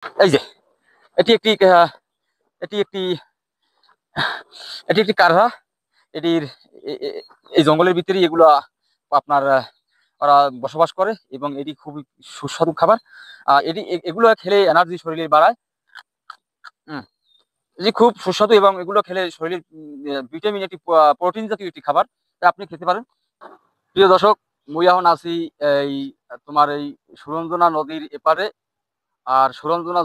এই যে এটি একটি এটি একটি এটি একটি কারহা। এটির এই জঙ্গলের ভিতরেই এগুলা আপনার ওরা বসবাস করে এবং এটি খুবই সুস্বাদু খাবার। এটি এগুলো খেলে এনার্জি শরীরে বাড়ায়। হুম, এটি খুব সুস্বাদু এবং এগুলো খেলে শরীরের ভিটামিন, একটি প্রোটিন জাতীয় একটি খাবার, তা আপনি খেতে পারেন। প্রিয় দর্শক, মুই এখন আছি এই তোমার এই সুরঞ্জনা নদীর এপারে। আর সুরঞ্জনা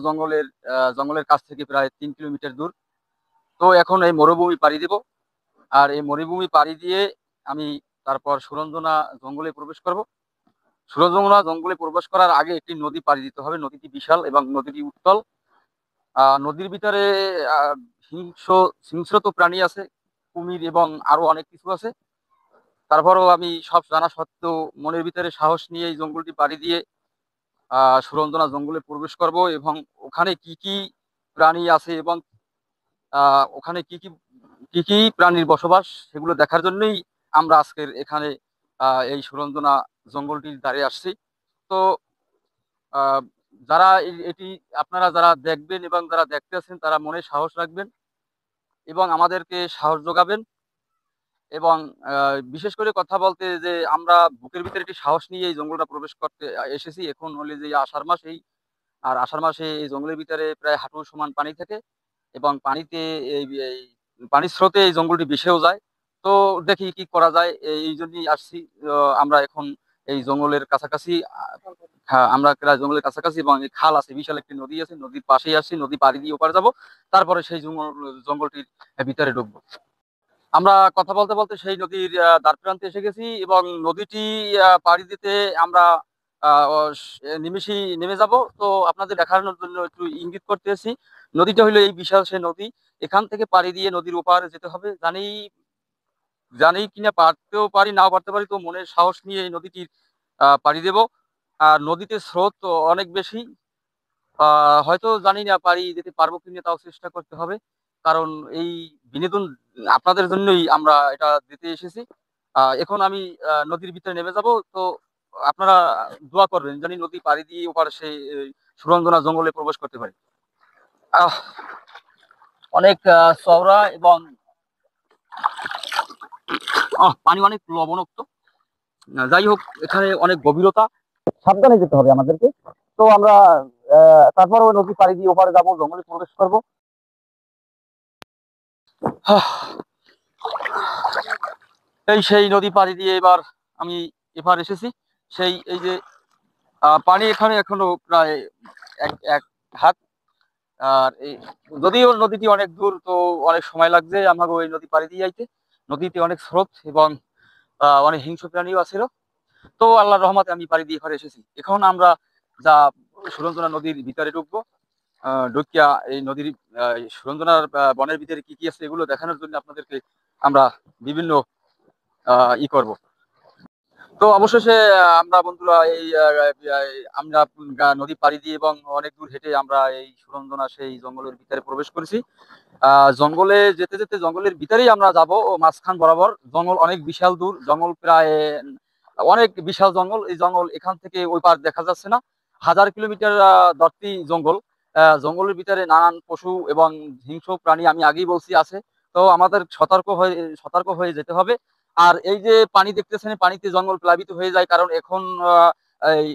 জঙ্গলের কাছ থেকে প্রায় 3 কিলোমিটার দূর। তো এখন এই মরুভূমি পাড়ি দিব। আর এই মরুভূমি পাড়ি দিয়ে আমি তারপর সুরঞ্জনা জঙ্গলে প্রবেশ করব। সুরঞ্জনা জঙ্গলে প্রবেশ করার আগে একটি নদী পাড়ি দিতে হবে। নদীটি বিশাল এবং নদীটি উত্তল। নদীর ভিতরে আহ, হিংস্র হিংস্র প্রাণী আছে, কুমির এবং আরো অনেক কিছু আছে। তারপরও আমি সব জানা সত্ত্বেও মনের ভিতরে সাহস নিয়ে এই জঙ্গলটি পাড়ি দিয়ে সুরঞ্জনা জঙ্গলে প্রবেশ করব এবং ওখানে কি কি প্রাণী আছে এবং ওখানে কি কি কি কি প্রাণীর বসবাস সেগুলো দেখার জন্যই আমরা আজকের এখানে এই সুরঞ্জনা জঙ্গলটির ধারে আসছি। তো আহ, যারা এটি আপনারা যারা দেখবেন এবং যারা দেখতেছেন তারা মনে সাহস রাখবেন এবং আমাদেরকে সাহস যোগাবেন। এবং বিশেষ করে কথা বলতে যে আমরা বুকের ভিতরে একটি সাহস নিয়ে এই জঙ্গলটা প্রবেশ করতে এসেছি। এখন হলে যে আষাঢ় মাস, এই আর আষাঢ় মাসে এই জঙ্গলের ভিতরে প্রায় হাঁটু সমান পানি থাকে এবং পানিতে এই পানির স্রোতে এই জঙ্গলটি ভেসেও যায়। তো দেখি কি করা যায়, এই জন্যই আসছি। আমরা এখন এই জঙ্গলের কাছাকাছি। হ্যাঁ, আমরা প্রায় জঙ্গলের কাছাকাছি এবং এই খাল আছে, বিশাল একটি নদী আছে, নদীর পাশেই আসছি। নদী পাড়ি দিয়ে ওপারে যাব, তারপরে সেই জঙ্গলটির ভিতরে ঢুকবো। আমরা কথা বলতে বলতে সেই নদীর দ্বার প্রান্তে এসে গেছি এবং নদীটি পাড়ি দিতে আমরা নিমেষেই নেমে যাব। তো আপনাদের দেখানোর জন্য একটু ইঙ্গিত করতেছি। নদীটা হলো এই বিশাল সেই নদী। এখান থেকে পাড়ি দিয়ে নদীর ওপারে যেতে হবে। জানি জানি কিনা পারতেও পারি, নাও পারতে পারি। তো মনের সাহস নিয়ে এই নদীটির পাড়ি দেব। আর নদীতে স্রোত তো অনেক বেশি। হয়তো জানি না পারি যেতে পারবো কিনা, তাও চেষ্টা করতে হবে। কারণ এই বিনোদন আপনাদের জন্যই আমরা এটা দিতে এসেছি। এখন আমি নদীর ভিতরে নেমে যাব। তো আপনারা দোয়া করবেন জানি নদী পাড়ি দিয়ে ওপার সেই সুরঞ্জনা জঙ্গলে প্রবেশ করতে পারি। আহ, অনেক চওড়া এবং পানি অনেক লবণাক্ত। যাই হোক, এখানে অনেক গভীরতা, সাবধানে যেতে হবে আমাদেরকে। তো আমরা তারপর ওই নদী পাড়ি দিয়ে ওপারে যাবো, জঙ্গলে প্রবেশ করবো। এই সেই নদী পাড়ি দিয়ে এবার আমি এপার এসেছি। সেই এই যে পানি এখানে এখনো প্রায় এক এক হাত। আর এই যদিও নদীটি অনেক দূর, তো অনেক সময় লাগছে আমাকে ওই নদী পাড়ি দিয়ে যাইতে। নদীতে অনেক স্রোত এবং অনেক হিংস্র প্রাণীও আছিল। তো আল্লাহর রহমতে আমি পাড়ি দিয়ে এখানে এসেছি। এখন আমরা যা সুরঞ্জনা নদীর ভিতরে ঢুকবো। ঢুকিয়া এই নদীর সুরঞ্জনার বনের ভিতরে কি কি আছে এগুলো দেখানোর জন্য আপনাদেরকে আমরা বিভিন্ন করব। তো অবশেষে আমরা বন্ধুরা এই আমরা নদী পাড়ি দিয়ে এবং অনেক দূর হেঁটে আমরা এই সুরঞ্জনা সেই জঙ্গলের ভিতরে প্রবেশ করেছি। জঙ্গলে যেতে যেতে জঙ্গলের ভিতরেই আমরা যাব ও মাঝখান বরাবর। জঙ্গল অনেক বিশাল দূর, জঙ্গল প্রায় অনেক বিশাল জঙ্গল। এই জঙ্গল এখান থেকে ওই পার দেখা যাচ্ছে না। 1000 কিলোমিটার দর্তি জঙ্গল। জঙ্গলের ভিতরে নানান পশু এবং হিংস্র প্রাণী আমি আগেই বলছি আছে। তো আমাদের সতর্ক হয়ে যেতে হবে। আর এই যে পানি দেখতেছেন, পানিতে জঙ্গল প্লাবিত হয়ে যায়, কারণ এখন এই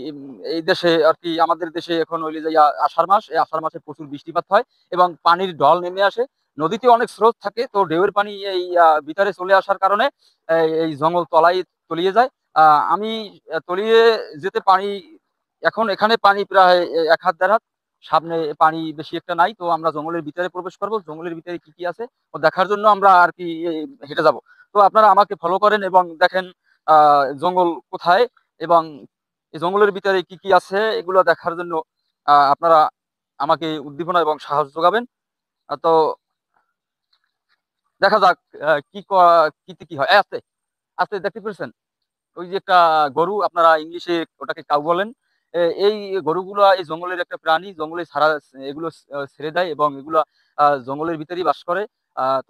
এই দেশে আর কি, আমাদের দেশে এখন হইলে যে আষাঢ় মাস, এই আষাঢ় মাসে প্রচুর বৃষ্টিপাত হয় এবং পানির ঢল নেমে আসে। নদীতে অনেক স্রোত থাকে, তো ঢেউয়ের পানি এই ভিতরে চলে আসার কারণে এই জঙ্গল তলিয়ে যায়। আমি তলিয়ে যেতে পানি, এখন এখানে পানি প্রায় 1 হাত 1.5 হাত। সামনে পানি বেশি একটা নাই। তো আমরা জঙ্গলের ভিতরে প্রবেশ করব। জঙ্গলের ভিতরে কি কি আছে ও দেখার জন্য আমরা আর কি হেঁটে যাব। তো আপনারা আমাকে ফলো করেন এবং দেখেন জঙ্গল কোথায় এবং এই জঙ্গলের ভিতরে কি কি আছে এগুলো দেখার জন্য আপনারা আমাকে উদ্দীপনা এবং সাহস যোগাবেন। তো দেখা যাক কি কি হয়। আস্তে আস্তে দেখতে পেরেছেন ওই যে একটা গরু, আপনারা ইংলিশে ওটাকে কাউ বলেন। এই গরুগুলো এই জঙ্গলের একটা প্রাণী, জঙ্গলে ছাড়া এগুলো ছেড়ে দেয় এবং এগুলো জঙ্গলের ভিতরেই বাস করে।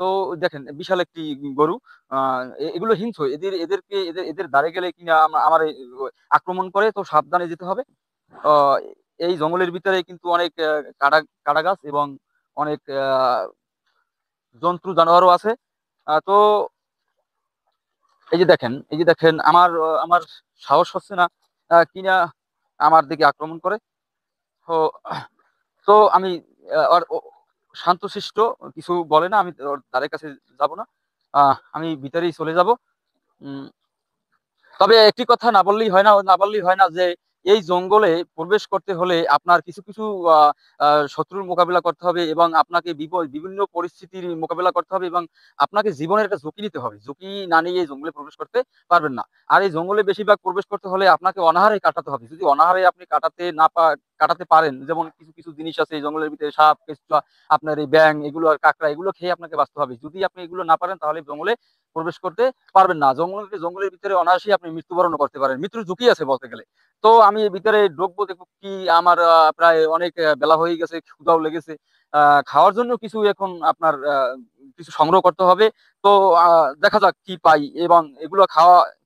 তো দেখেন বিশাল একটি গরু। এগুলো হিংস্র, এদেরকে এদের দ্বারে গেলে কিনা আমার আক্রমণ করে, তো সাবধানে যেতে হবে। আহ, এই জঙ্গলের ভিতরে কিন্তু অনেক কাটা কাটা গাছ এবং অনেক জন্তু জানোয়ারও আছে। তো এই যে দেখেন আমার সাহস হচ্ছে না কিনা আমার দিকে আক্রমণ করে। তো তো আমি আর শান্তশিষ্ট কিছু বলে না, আমি ওর ধারে কাছে যাব না। আমি ভিতরেই চলে যাব। তবে একটি কথা না বললেই হয় না যে এই জঙ্গলে প্রবেশ করতে হলে আপনার কিছু কিছু আহ, শত্রুর মোকাবিলা করতে হবে এবং আপনাকে বিভিন্ন পরিস্থিতির মোকাবিলা করতে হবে এবং আপনাকে জীবনের একটা ঝুঁকি নিতে হবে। ঝুঁকি না নিয়ে এই জঙ্গলে প্রবেশ করতে পারবেন না। আর এই জঙ্গলে বেশিরভাগ প্রবেশ করতে হলে আপনাকে অনাহারে কাটাতে হবে। যদি অনাহারে আপনি কাটাতে পারেন, যেমন কিছু কিছু জিনিস আছে এই জঙ্গলের ভিতরে, সাপ কেঁচুয়া, আপনার এই ব্যাং, এগুলো আর কাঁকড়া, এগুলো খেয়ে আপনাকে বাঁচতে হবে। যদি আপনি এগুলো না পারেন তাহলে জঙ্গলে প্রবেশ করতে পারবেন না। জঙ্গলের ভিতরে অনায়াসেই আপনি মৃত্যুবরণ করতে পারেন, মৃত্যুর ঝুঁকি আছে বলতে গেলে। তো আমি এর ভিতরে ঢুকবো, দেখবো কি আমার প্রায় অনেক বেলা হয়ে গেছে, ক্ষুধাও লেগেছে। খাওয়ার জন্য কিছু এখন আপনার কিছু সংগ্রহ করতে হবে। তো দেখা যাক কি পাই এবং এগুলো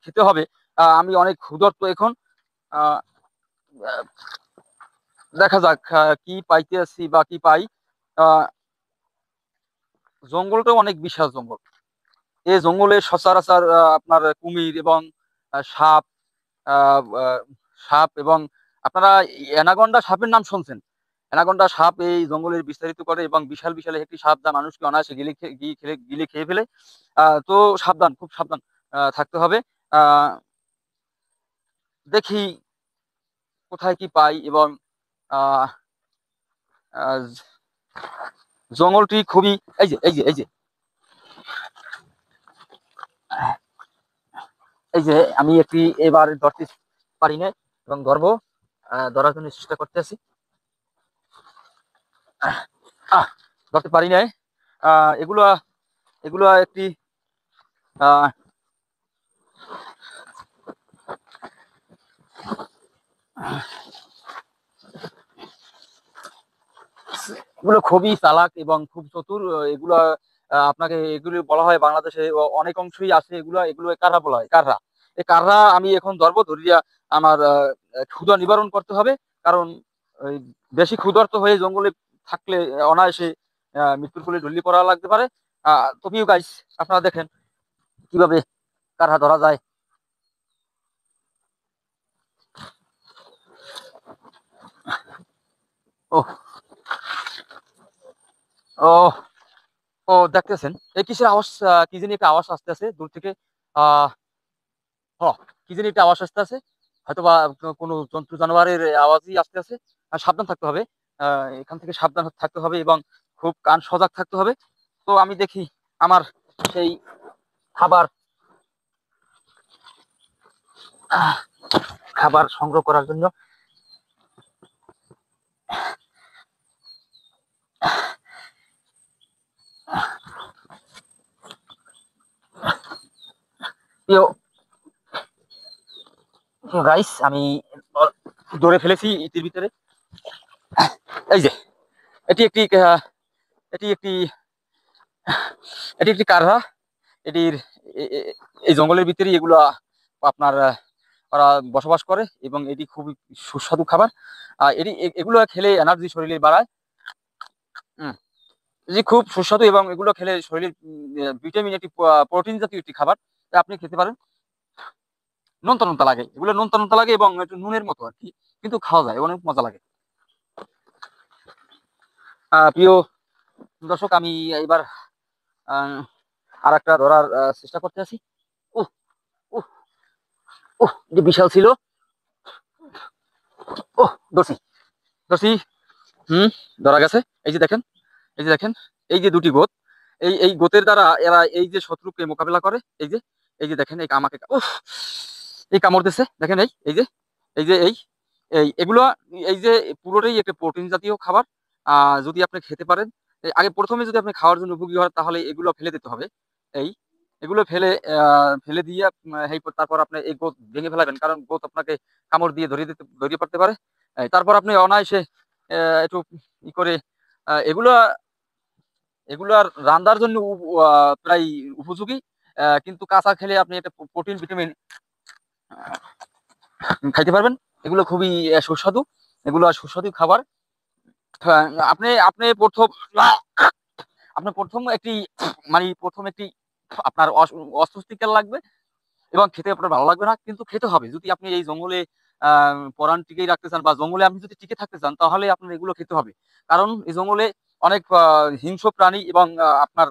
খেতে হবে। আমি অনেক ক্ষুধার্ত এখন। আহ, আহ, দেখা যাক কি পাইতে আছি বা কি পাই। আহ, জঙ্গলটাও অনেক বিশাল জঙ্গল। এই জঙ্গলে সচরাচর আপনার কুমির এবং সাপ, আহ, আহ, সাপ এবং আপনারা অ্যানাকন্ডা সাপের নাম শুনছেন? অ্যানাকন্ডা সাপ এই জঙ্গলের বিস্তারিত করে এবং বিশাল বিশাল একটি সাপ যা মানুষকে অনায়াসে গিলে খেয়ে ফেলে। তো সাবধান, খুব সাবধান থাকতে হবে। আহ, দেখি কোথায় কি পাই এবং আহ, আহ, জঙ্গলটি খুবই, এই যে আমি একটি এবার ধরতে পারি না এবং ধরবো, ধরার জন্য চেষ্টা করতে আছি। আহ ধরতে পারি নাই। এগুলা এগুলা একটি আহ এগুলো খুবই চালাক এবং খুব চতুর। এগুলো আপনাকে এগুলো বলা হয় বাংলাদেশে অনেক অংশই আছে, এগুলো এগুলো কাররা বলা হয়, কাররা। এই কাররা আমি এখন ধরবো, ধরিয়া আমার ক্ষুধা নিবারণ করতে হবে। কারণ ওই বেশি ক্ষুধার্ত হয়ে জঙ্গলে থাকলে অনায়াসে মৃত্যুর কোলে ঢুলি পড়া লাগতে পারে। তো প্রিয় গাইস, আপনারা দেখেন কিভাবে কাররা ধরা যায়। ও ও ও দেখতেছেন এই কিসের আওয়াজ? কি জানি একটা আওয়াজ আসতে আছে দূর থেকে। আহ হ কি জানি একটা আওয়াজ আসতে আছে, হয়তো বা কোনো জন্তু জানোয়ারের আওয়াজই আসতে আছে। আর সাবধান থাকতে হবে, এখান থেকে সাবধান থাকতে হবে এবং খুব কান সজাগ থাকতে হবে। তো আমি দেখি আমার সেই খাবার আহ, খাবার সংগ্রহ করার জন্য। প্রিয় গাইস, আমি ধরে ফেলেছি ইতির ভিতরে। এই যে এটি একটি আহ, এটি একটি এটি একটি কারহা। এটির এই জঙ্গলের ভিতরেই এগুলো আপনার ওরা বসবাস করে এবং এটি খুবই সুস্বাদু খাবার। এগুলো খেলে এনার্জি শরীরে বাড়ায়। হুম, এটি খুব সুস্বাদু এবং এগুলো খেলে শরীরের ভিটামিন, একটি প্রোটিন জাতীয় একটি খাবার, যা আপনি খেতে পারেন। নোনতা নোনতা লাগে, এগুলো নোনতা নোনতা লাগে এবং একটু নুনের মতো আর কি, কিন্তু খাওয়া যায়, অনেক মজা লাগে। প্রিয় দর্শক, আমি এবার আর একটা ধরার চেষ্টা করতে আছি। উহ উহ উহ যে বিশাল ছিল। ওহ, ধরছি ধরছি। হুম, ধরা গেছে। এই যে দেখেন এই যে দুটি গোত, এই গোতের দ্বারা এরা এই যে শত্রুকে মোকাবিলা করে। এই যে দেখেন এই আমাকে উফ, এই কামড় দিচ্ছে, দেখেন এই যে এই যে এই এই এগুলো এই যে পুরোটাই একটা প্রোটিন জাতীয় খাবার। যদি আপনি খেতে পারেন, আগে প্রথমে যদি আপনি খাওয়ার জন্য উপযোগী হয় তাহলে এগুলো ফেলে দিতে হবে। এই এগুলো ফেলে দিয়ে তারপর আপনি এই গোত ভেঙে ফেলাবেন, কারণ গোত আপনাকে কামড় দিয়ে ধরিয়ে পড়তে পারে। তারপর আপনি অনায়াসে একটু ই করে এগুলো এগুলো আর রান্নার জন্য প্রায় উপযোগী। কিন্তু কাঁচা খেলে আপনি একটা প্রোটিন ভিটামিন খাইতে পারবেন। এগুলো খুবই সুস্বাদু। এগুলো সুস্বাদু খাবার। হ্যাঁ, আপনি আপনি প্রথম আপনি প্রথম একটি মানে প্রথম একটি আপনার অস্বস্তিকর লাগবে এবং খেতে আপনার ভালো লাগবে না, কিন্তু খেতে হবে। যদি আপনি এই জঙ্গলে পরাণ টিকিয়ে রাখতে চান বা জঙ্গলে আপনি যদি টিকে থাকতে চান, তাহলে আপনার এগুলো খেতে হবে। কারণ এই জঙ্গলে অনেক হিংস্র প্রাণী এবং আপনার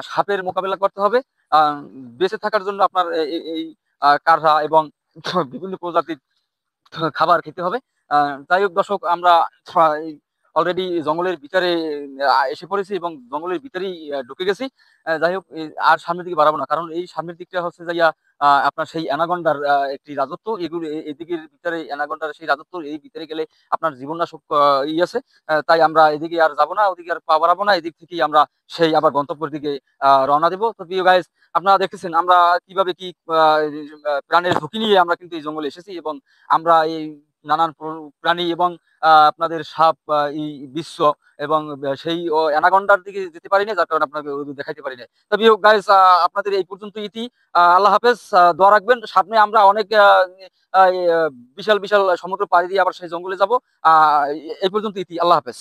সাপের মোকাবেলা করতে হবে। আ বেঁচে থাকার জন্য আপনার এই কারহা এবং বিভিন্ন প্রজাতির খাবার খেতে হবে। যাই হোক দর্শক, আমরা অলরেডি জঙ্গলের ভিতরে এসে পড়েছি এবং জঙ্গলের ভিতরেই ঢুকে গেছি। যাই হোক, আর সামনের দিকে বাড়াবো না, কারণ এই সামনের দিকটা হচ্ছে যাইয়া আপনার সেই অ্যানাকন্ডার একটি রাজত্ব। এগুলো এদিকের ভিতরে অ্যানাকন্ডার সেই রাজত্ব, এই ভিতরে গেলে আপনার জীবননাশক আছে। তাই আমরা এদিকে আর যাবো না, ওদিকে আর পা বাড়াবো না, এদিক থেকেই আমরা সেই আবার গন্তব্যের দিকে রওনা দেবো। তো প্রিয় গাইস, আপনারা দেখতেছেন আমরা কিভাবে কি প্রাণের ঝুঁকি নিয়ে আমরা কিন্তু এই জঙ্গলে এসেছি, এবং আমরা এই নানান প্রাণী এবং আপনাদের সাপ এই বিশ্ব এবং সেই অ্যানাকন্ডার দিকে যেতে পারি না, যার কারণে আপনাকে ওগুলো দেখাইতে পারি না। তবে গাইস, আপনাদের এই পর্যন্ত ইতি। আল্লাহ হাফেজ। দোয়া রাখবেন, সামনে আমরা অনেক বিশাল বিশাল সমুদ্র পাড়ি দিয়ে আবার সেই জঙ্গলে যাব। এই পর্যন্ত ইতি। আল্লাহ হাফেজ।